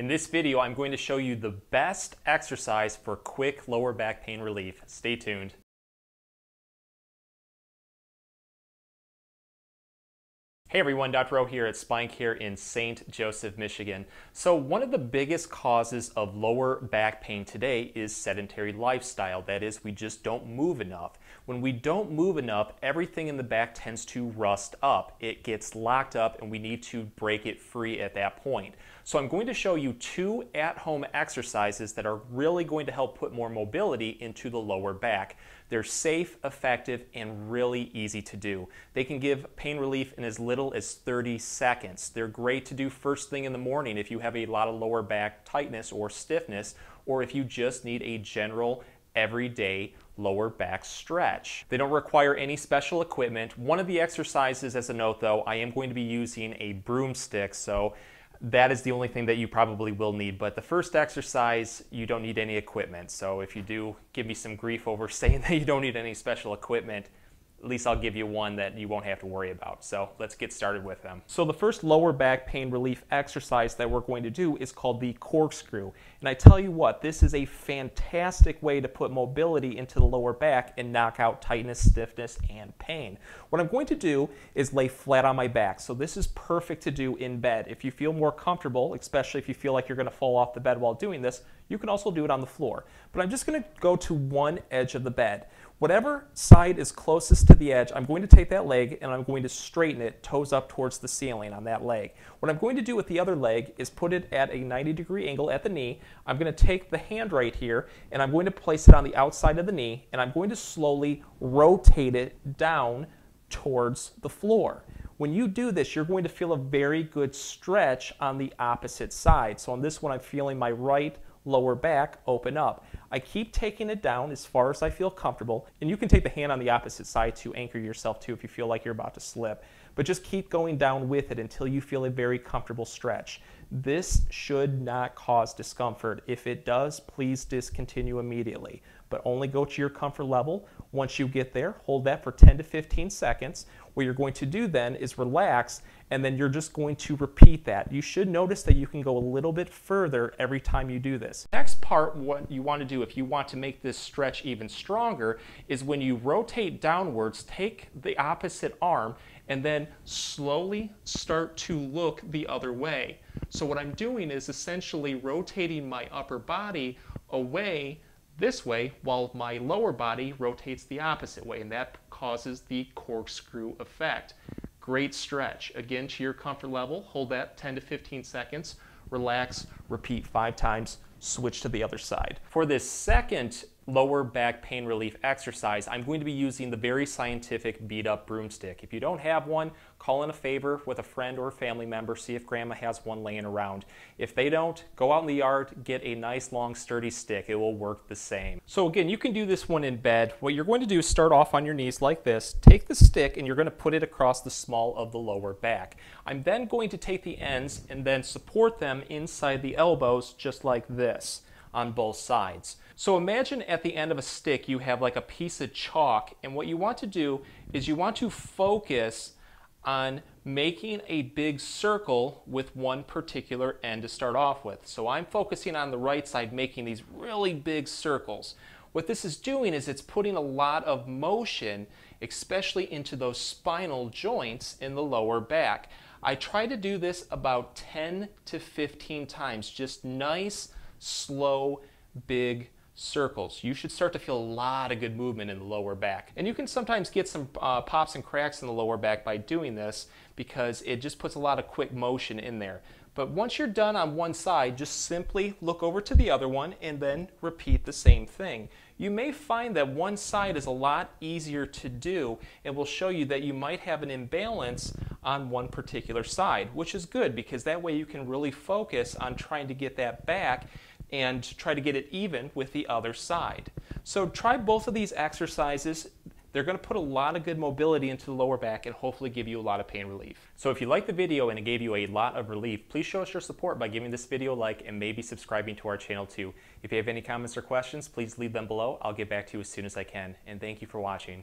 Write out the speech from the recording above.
In this video, I'm going to show you the best exercise for quick lower back pain relief. Stay tuned. Hey everyone, Dr. Rowe here at SpineCare in St. Joseph, Michigan. So one of the biggest causes of lower back pain today is sedentary lifestyle. That is, we just don't move enough. When we don't move enough, everything in the back tends to rust up. It gets locked up and we need to break it free at that point. So I'm going to show you two at-home exercises that are really going to help put more mobility into the lower back. They're safe, effective, and really easy to do. They can give pain relief in as little as 30 seconds. They're great to do first thing in the morning if you have a lot of lower back tightness or stiffness, or if you just need a general everyday lower back stretch. They don't require any special equipment. One of the exercises, as a note though, I am going to be using a broomstick, so that is the only thing that you probably will need. But the first exercise, you don't need any equipment. So if you do give me some grief over saying that you don't need any special equipment, at least I'll give you one that you won't have to worry about. So let's get started with them. So the first lower back pain relief exercise that we're going to do is called the corkscrew. And I tell you what, this is a fantastic way to put mobility into the lower back and knock out tightness, stiffness, and pain. What I'm going to do is lay flat on my back. So this is perfect to do in bed. If you feel more comfortable, especially if you feel like you're going to fall off the bed while doing this, you can also do it on the floor. But I'm just going to go to one edge of the bed. Whatever side is closest to the edge, I'm going to take that leg and I'm going to straighten it toes up towards the ceiling on that leg. What I'm going to do with the other leg is put it at a 90-degree angle at the knee. I'm going to take the hand right here and I'm going to place it on the outside of the knee and I'm going to slowly rotate it down towards the floor. When you do this, you're going to feel a very good stretch on the opposite side. So on this one, I'm feeling my right lower back open up. I keep taking it down as far as I feel comfortable, and you can take the hand on the opposite side to anchor yourself too if you feel like you're about to slip. But just keep going down with it until you feel a very comfortable stretch. This should not cause discomfort. If it does, please discontinue immediately, but only go to your comfort level. Once you get there, hold that for 10 to 15 seconds. What you're going to do then is relax, and then you're just going to repeat that. You should notice that you can go a little bit further every time you do this. Next part, what you want to do if you want to make this stretch even stronger is when you rotate downwards, take the opposite arm and then slowly start to look the other way. So what I'm doing is essentially rotating my upper body away this way while my lower body rotates the opposite way, and that causes the corkscrew effect. Great stretch. Again, to your comfort level, hold that 10 to 15 seconds, relax, repeat 5 times, switch to the other side. For this second lower back pain relief exercise, I'm going to be using the very scientific beat up broomstick. If you don't have one, call in a favor with a friend or a family member, see if grandma has one laying around. If they don't, go out in the yard, get a nice long sturdy stick. It will work the same. So again, you can do this one in bed. What you're going to do is start off on your knees like this, take the stick and you're going to put it across the small of the lower back. I'm then going to take the ends and then support them inside the elbows just like this on both sides. So imagine at the end of a stick you have like a piece of chalk, and what you want to do is you want to focus on making a big circle with one particular end to start off with. So I'm focusing on the right side, making these really big circles. What this is doing is it's putting a lot of motion, especially into those spinal joints in the lower back. I try to do this about 10 to 15 times, just nice, slow, big circles. You should start to feel a lot of good movement in the lower back. And you can sometimes get some pops and cracks in the lower back by doing this because it just puts a lot of quick motion in there. But once you're done on one side, just simply look over to the other one and then repeat the same thing. You may find that one side is a lot easier to do and will show you that you might have an imbalance on one particular side, which is good because that way you can really focus on trying to get that back and try to get it even with the other side. So try both of these exercises. They're going to put a lot of good mobility into the lower back and hopefully give you a lot of pain relief. So if you liked the video and it gave you a lot of relief, please show us your support by giving this video a like and maybe subscribing to our channel too. If you have any comments or questions, please leave them below. I'll get back to you as soon as I can. And thank you for watching.